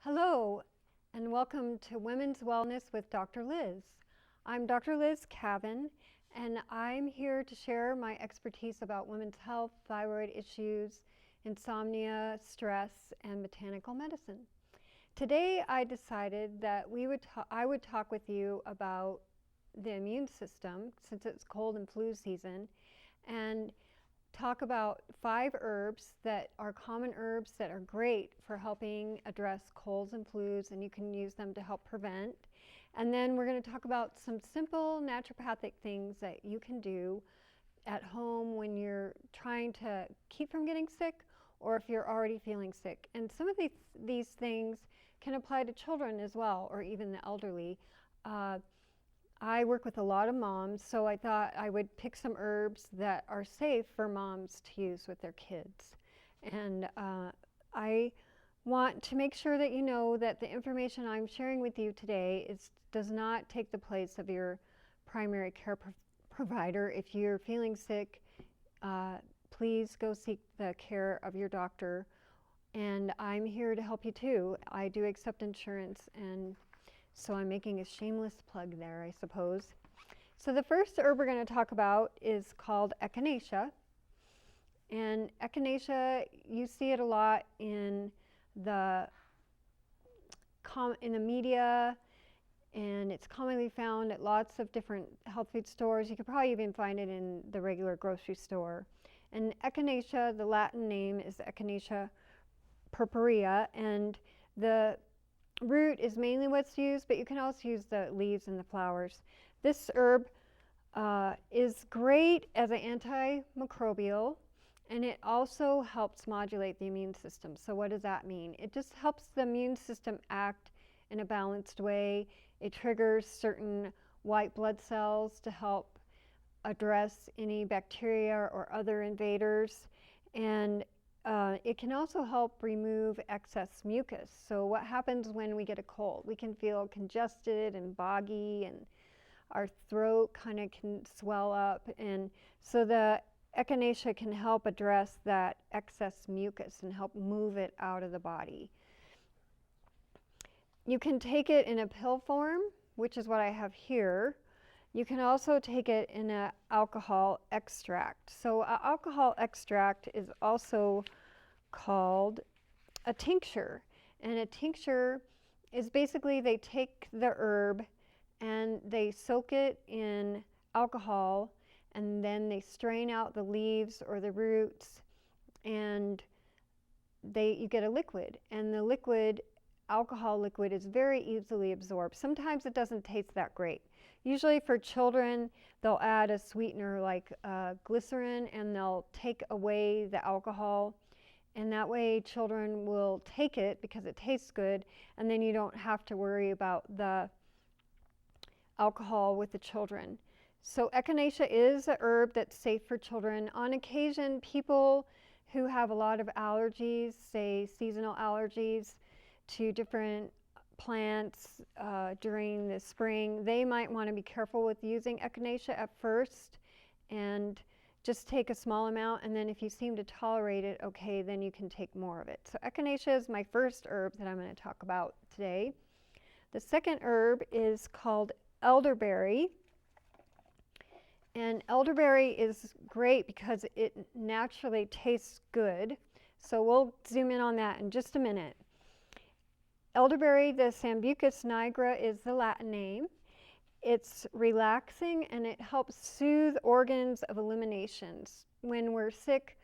Hello, and welcome to Women's Wellness with Dr. Liz. I'm Dr. Liz Cavin, and I'm here to share my expertise about women's health, thyroid issues, insomnia, stress, and botanical medicine. Today, I decided that I would talk with you about the immune system since it's cold and flu season, and talk about 5 herbs that are common herbs that are great for helping address colds and flus, and you can use them to help prevent. And then we're going to talk about some simple naturopathic things that you can do at home when you're trying to keep from getting sick or if you're already feeling sick. And some of these things can apply to children as well, or even the elderly. I work with a lot of moms, so I thought I would pick some herbs that are safe for moms to use with their kids. And I want to make sure that you know that the information I'm sharing with you today does not take the place of your primary care provider. If you're feeling sick, please go seek the care of your doctor. And I'm here to help you too. I do accept insurance, and so I'm making a shameless plug there, I suppose. So the first herb we're going to talk about is called echinacea. And echinacea, you see it a lot in the media, and it's commonly found at lots of different health food stores. You could probably even find it in the regular grocery store. And echinacea, the Latin name is Echinacea purpurea, and the root is mainly what's used, but you can also use the leaves and the flowers. This herb is great as an antimicrobial, and it also helps modulate the immune system. So what does that mean? It just helps the immune system act in a balanced way. It triggers certain white blood cells to help address any bacteria or other invaders, and it can also help remove excess mucus. So what happens when we get a cold? We can feel congested and boggy, and our throat kind of can swell up. And so the echinacea can help address that excess mucus and help move it out of the body. You can take it in a pill form, which is what I have here. You can also take it in an alcohol extract. So an alcohol extract is also called a tincture. And a tincture is basically they take the herb and they soak it in alcohol, and then they strain out the leaves or the roots, and you get a liquid. And the liquid, alcohol liquid, is very easily absorbed. Sometimes it doesn't taste that great. Usually for children, they'll add a sweetener like glycerin, and they'll take away the alcohol. And that way children will take it because it tastes good, and then you don't have to worry about the alcohol with the children. So echinacea is a herb that's safe for children. On occasion, people who have a lot of allergies, say seasonal allergies to different plants during the spring, they might want to be careful with using echinacea at first and just take a small amount, and then if you seem to tolerate it okay, then you can take more of it. So echinacea is my first herb that I'm going to talk about today. The second herb is called elderberry. And elderberry is great because it naturally tastes good. So we'll zoom in on that in just a minute. Elderberry, the Sambucus nigra is the Latin name. It's relaxing, and it helps soothe organs of eliminations. When we're sick,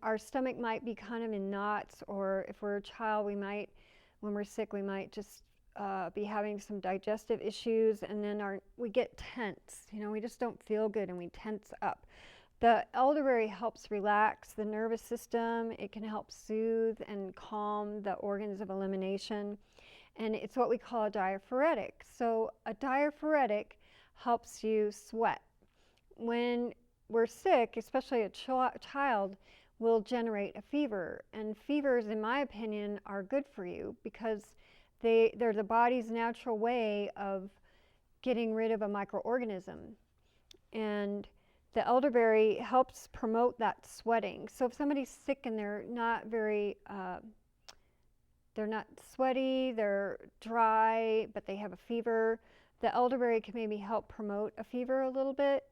our stomach might be kind of in knots, or if we're a child, when we're sick, we might just be having some digestive issues, and then we get tense. We just don't feel good, and we tense up. The elderberry helps relax the nervous system. It can help soothe and calm the organs of elimination. And it's what we call a diaphoretic. So a diaphoretic helps you sweat. When we're sick, especially a child, will generate a fever. And fevers, in my opinion, are good for you because they're the body's natural way of getting rid of a microorganism. And the elderberry helps promote that sweating. So if somebody's sick and they're not very they're not sweaty, they're dry, but they have a fever. The elderberry can maybe help promote a fever a little bit,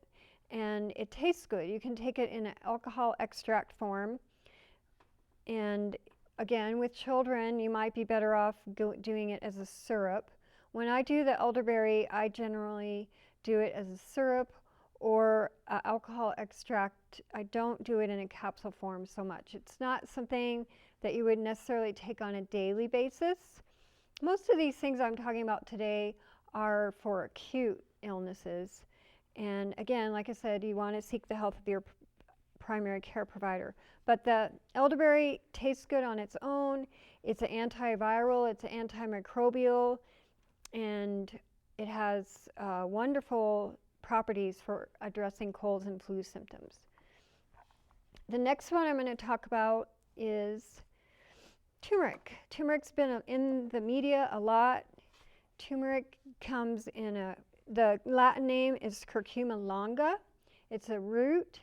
and it tastes good. You can take it in an alcohol extract form, and again, with children, you might be better off doing it as a syrup. When I do the elderberry, I generally do it as a syrup or alcohol extract. I don't do it in a capsule form so much. It's not something that you would necessarily take on a daily basis. Most of these things I'm talking about today are for acute illnesses. And again, like I said, you want to seek the health of your primary care provider. But the elderberry tastes good on its own. It's an antiviral, it's an antimicrobial, and it has wonderful properties for addressing colds and flu symptoms. The next one I'm going to talk about is turmeric. Turmeric's been in the media a lot. Turmeric comes in the Latin name is curcuma longa. It's a root,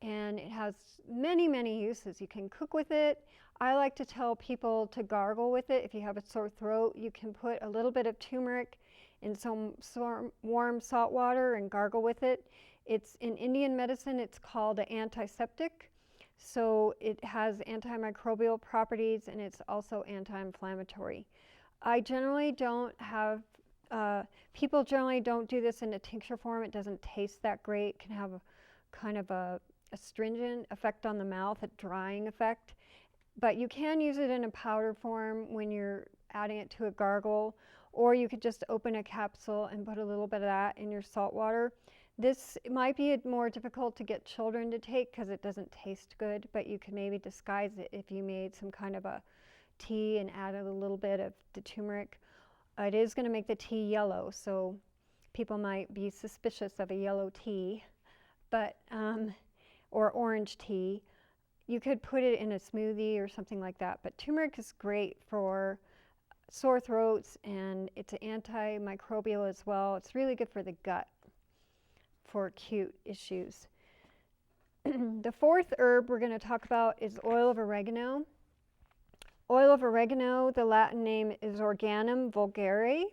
and it has many, many uses. You can cook with it. I like to tell people to gargle with it. If you have a sore throat, you can put a little bit of turmeric in some warm salt water and gargle with it. It's in Indian medicine, it's called an antiseptic. So it has antimicrobial properties, and it's also anti-inflammatory. I generally don't have, people generally don't do this in a tincture form. It doesn't taste that great. It can have a kind of a astringent effect on the mouth, a drying effect. But you can use it in a powder form when you're adding it to a gargle, or you could just open a capsule and put a little bit of that in your salt water. This might be more difficult to get children to take because it doesn't taste good, but you could maybe disguise it if you made some kind of a tea and added a little bit of the turmeric. It is going to make the tea yellow, so people might be suspicious of a yellow tea, but or orange tea. You could put it in a smoothie or something like that, but turmeric is great for sore throats, and it's an antimicrobial as well. It's really good for the gut for acute issues. The fourth herb we're going to talk about is oil of oregano. Oil of oregano, the Latin name is Organum vulgare,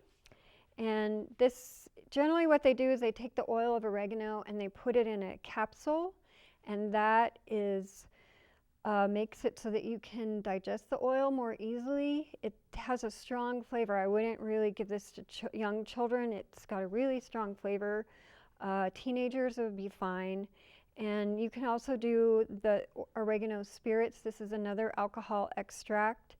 and this, generally what they do is they take the oil of oregano and they put it in a capsule, and that is makes it so that you can digest the oil more easily. It has a strong flavor. I wouldn't really give this to young children. It's got a really strong flavor. Teenagers would be fine. And you can also do the oregano spirits. This is another alcohol extract.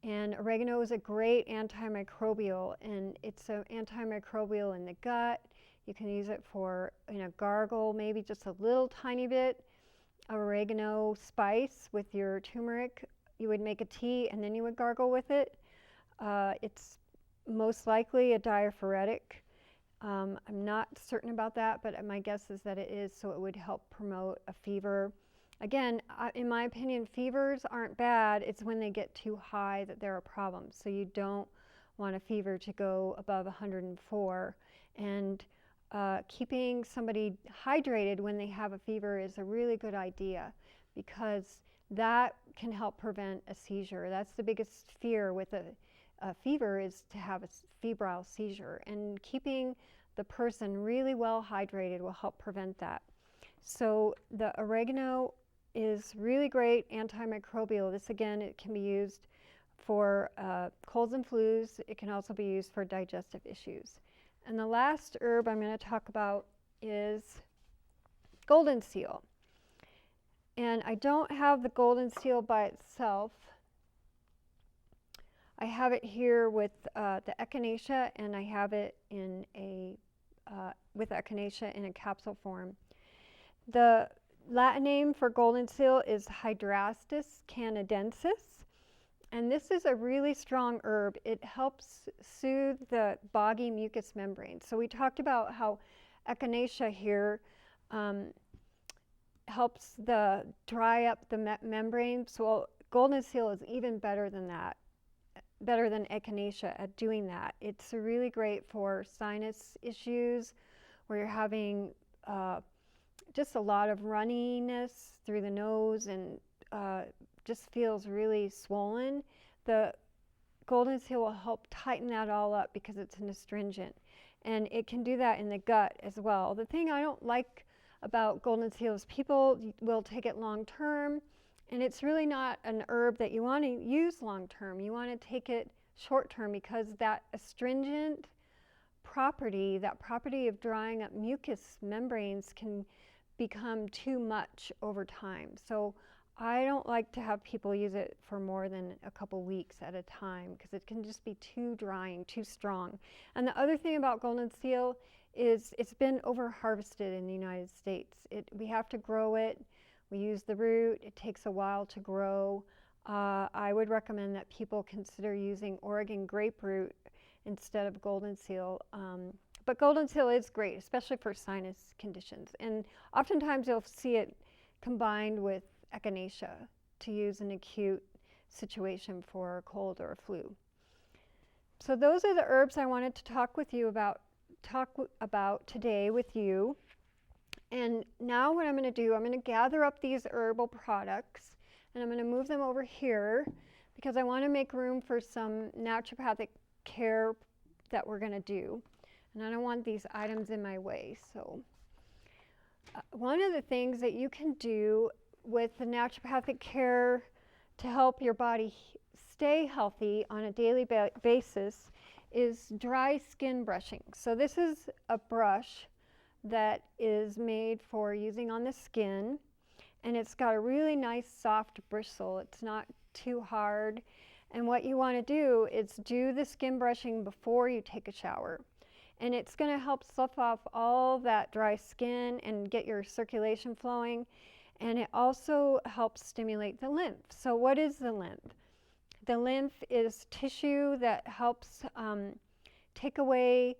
And oregano is a great antimicrobial, and it's an antimicrobial in the gut. You can use it for in a gargle, maybe just a little tiny bit of oregano spice with your turmeric. You would make a tea and then you would gargle with it. It's most likely a diaphoretic. I'm not certain about that, but my guess is that it is, so it would help promote a fever. Again, in my opinion, fevers aren't bad. It's when they get too high that there are problems. So you don't want a fever to go above 104. And keeping somebody hydrated when they have a fever is a really good idea, because that can help prevent a seizure. That's the biggest fear with a fever, is to have a febrile seizure, and keeping the person really well hydrated will help prevent that. So the oregano is really great antimicrobial. This, again, it can be used for colds and flus. It can also be used for digestive issues. And the last herb I'm going to talk about is golden seal. And I don't have the golden seal by itself. I have it here with the echinacea, and I have it in with echinacea in a capsule form. The Latin name for golden seal is Hydrastis canadensis, and this is a really strong herb. It helps soothe the boggy mucous membrane. So we talked about how echinacea here helps dry up the membrane. So golden seal is even better than that, better than echinacea at doing that. It's really great for sinus issues where you're having just a lot of runniness through the nose and just feels really swollen. The golden seal will help tighten that all up because it's an astringent. And it can do that in the gut as well. The thing I don't like about golden seal is people will take it long term, and it's really not an herb that you want to use long term. You want to take it short term because that astringent property, that property of drying up mucous membranes, can become too much over time. So I don't like to have people use it for more than a couple weeks at a time because it can just be too drying, too strong. And the other thing about golden seal is it's been over harvested in the United States. We have to grow it. We use the root. It takes a while to grow. I would recommend that people consider using Oregon grape root instead of golden seal. But golden seal is great, especially for sinus conditions. And oftentimes you'll see it combined with echinacea to use in acute situation for a cold or a flu. So those are the herbs I wanted to talk about today with you. And now what I'm going to do, I'm going to gather up these herbal products and I'm going to move them over here because I want to make room for some naturopathic care that we're going to do. And I don't want these items in my way. So one of the things that you can do with the naturopathic care to help your body stay healthy on a daily basis is dry skin brushing. So this is a brush that is made for using on the skin, and it's got a really nice soft bristle. It's not too hard. And what you want to do is do the skin brushing before you take a shower. And it's going to help slough off all that dry skin and get your circulation flowing. And it also helps stimulate the lymph. So what is the lymph? The lymph is tissue that helps take away,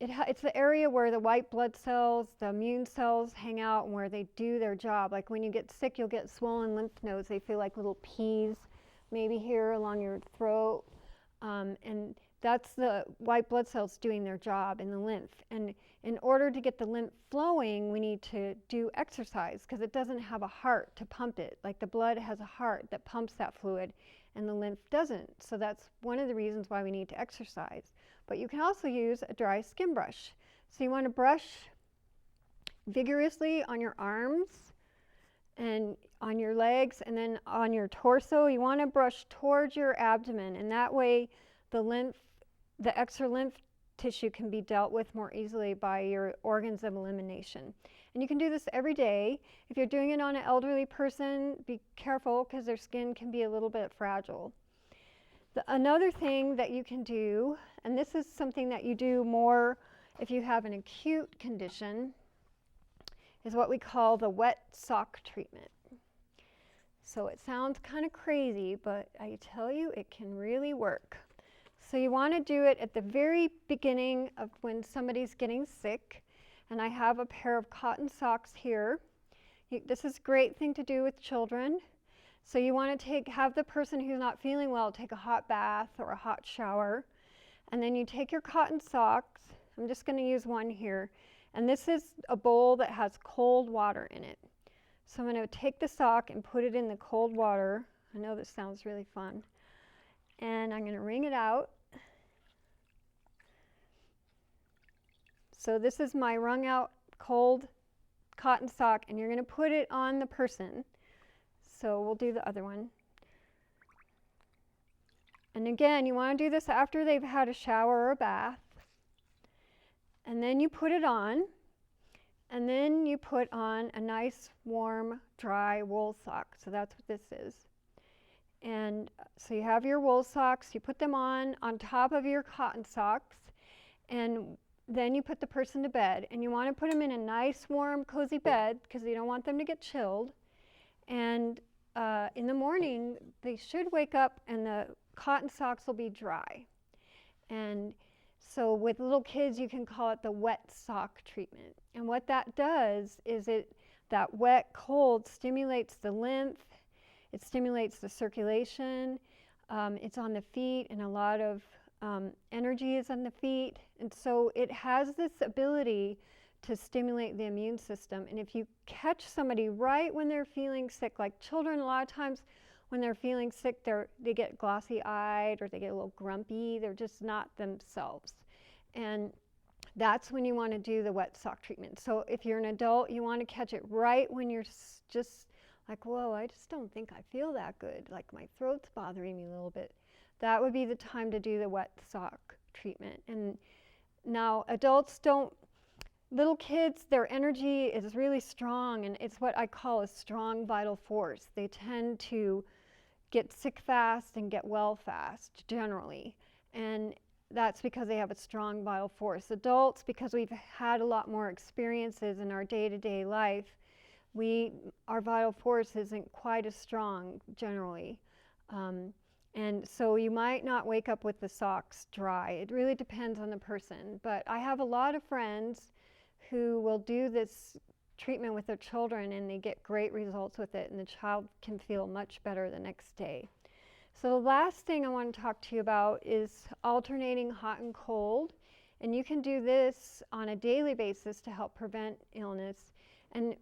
it's the area where the white blood cells, the immune cells hang out and where they do their job. Like when you get sick, you'll get swollen lymph nodes. They feel like little peas, maybe here along your throat. And that's the white blood cells doing their job in the lymph. And in order to get the lymph flowing, we need to do exercise because it doesn't have a heart to pump it. Like the blood has a heart that pumps that fluid and the lymph doesn't. So that's one of the reasons why we need to exercise. But you can also use a dry skin brush. So you want to brush vigorously on your arms and on your legs and then on your torso. You want to brush towards your abdomen, and that way the extra lymph tissue can be dealt with more easily by your organs of elimination. And you can do this every day. If you're doing it on an elderly person, be careful because their skin can be a little bit fragile. Another thing that you can do, and this is something that you do more if you have an acute condition, is what we call the wet sock treatment. So it sounds kind of crazy, but I tell you it can really work. So you want to do it at the very beginning of when somebody's getting sick. And I have a pair of cotton socks here. This is a great thing to do with children. So you want to have the person who's not feeling well take a hot bath or a hot shower. And then you take your cotton socks. I'm just going to use one here. And this is a bowl that has cold water in it. So I'm going to take the sock and put it in the cold water. I know this sounds really fun. And I'm going to wring it out. So this is my wrung out cold cotton sock, and you're going to put it on the person. So we'll do the other one. And again, you want to do this after they've had a shower or a bath. And then you put it on. And then you put on a nice, warm, dry wool sock. So that's what this is. And so you have your wool socks. You put them on top of your cotton socks. And then you put the person to bed. And you want to put them in a nice, warm, cozy bed because you don't want them to get chilled. And in the morning, they should wake up and the cotton socks will be dry. And so with little kids, you can call it the wet sock treatment. And what that does is that wet cold stimulates the lymph, it stimulates the circulation, it's on the feet, and a lot of energy is on the feet. And so it has this ability to stimulate the immune system. And if you catch somebody right when they're feeling sick, like children, a lot of times when they're feeling sick, they get glossy-eyed or they get a little grumpy. They're just not themselves. And that's when you want to do the wet sock treatment. So if you're an adult, you want to catch it right when you're just like, whoa, I just don't think I feel that good. Like my throat's bothering me a little bit. That would be the time to do the wet sock treatment. And now adults don't, little kids, their energy is really strong, and it's what I call a strong vital force. They tend to get sick fast and get well fast, generally. And that's because they have a strong vital force. Adults, because we've had a lot more experiences in our day-to-day life, our vital force isn't quite as strong, generally. And so you might not wake up with the socks dry. It really depends on the person. But I have a lot of friends who will do this treatment with their children, and they get great results with it, and the child can feel much better the next day. So the last thing I want to talk to you about is alternating hot and cold. And you can do this on a daily basis to help prevent illness. And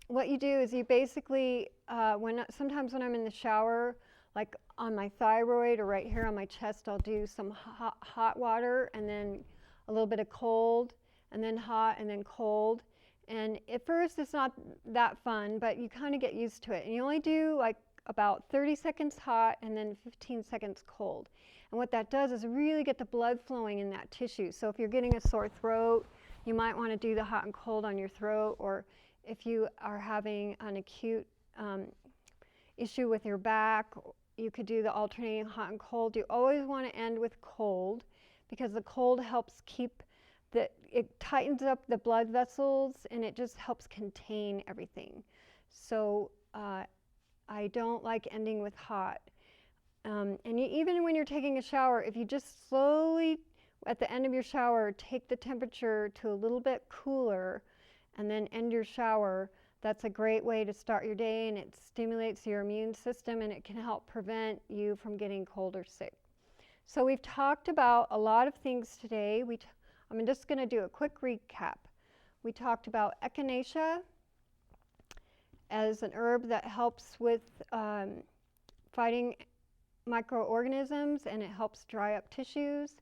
what you do is you basically, sometimes when I'm in the shower, like on my thyroid or right here on my chest, I'll do some hot water and then a little bit of cold, and then hot and then cold. And at first it's not that fun, but you kind of get used to it. And you only do like about 30 seconds hot and then 15 seconds cold. And what that does is really get the blood flowing in that tissue. So if you're getting a sore throat, you might want to do the hot and cold on your throat, or if you are having an acute issue with your back, you could do the alternating hot and cold. You always want to end with cold, because the cold helps keep it tightens up the blood vessels, and it just helps contain everything. So I don't like ending with hot. And even when you're taking a shower, if you just slowly, at the end of your shower, take the temperature to a little bit cooler and then end your shower, that's a great way to start your day, and it stimulates your immune system, and it can help prevent you from getting cold or sick. So we've talked about a lot of things today. I'm just going to do a quick recap. We talked about echinacea as an herb that helps with fighting microorganisms, and it helps dry up tissues.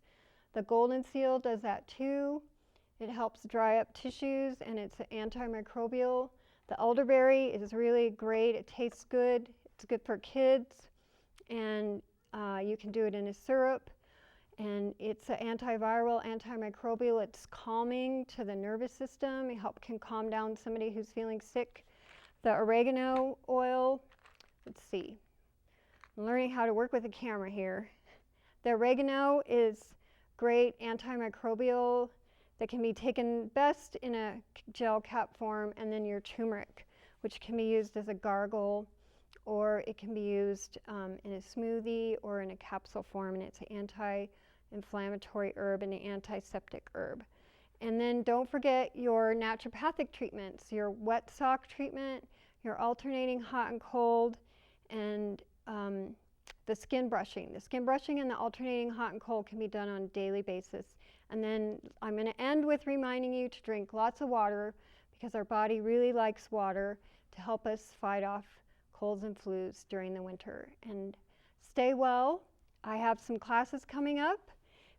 The golden seal does that too. It helps dry up tissues, and it's antimicrobial. The elderberry is really great. It tastes good. It's good for kids, and you can do it in a syrup. And it's an antiviral, antimicrobial. It's calming to the nervous system. It can calm down somebody who's feeling sick. The oregano oil, let's see. I'm learning how to work with a camera here. The oregano is great antimicrobial that can be taken best in a gel cap form, and then your turmeric, which can be used as a gargle, or it can be used in a smoothie or in a capsule form, and it's an anti-inflammatory herb and an antiseptic herb. And then don't forget your naturopathic treatments, your wet sock treatment, your alternating hot and cold, and the skin brushing. The skin brushing and the alternating hot and cold can be done on a daily basis. And then I'm going to end with reminding you to drink lots of water, because our body really likes water to help us fight off colds and flus during the winter. And stay well. I have some classes coming up.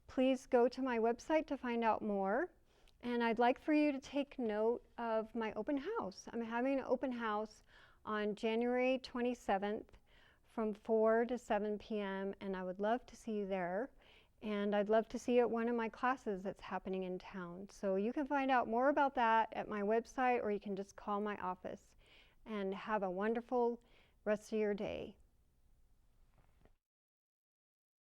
Please go to my website to find out more. And I'd like for you to take note of my open house. I'm having an open house on January 27th from 4 to 7 p.m. and I would love to see you there. And I'd love to see you at one of my classes that's happening in town. So you can find out more about that at my website, or you can just call my office. And have a wonderful rest of your day.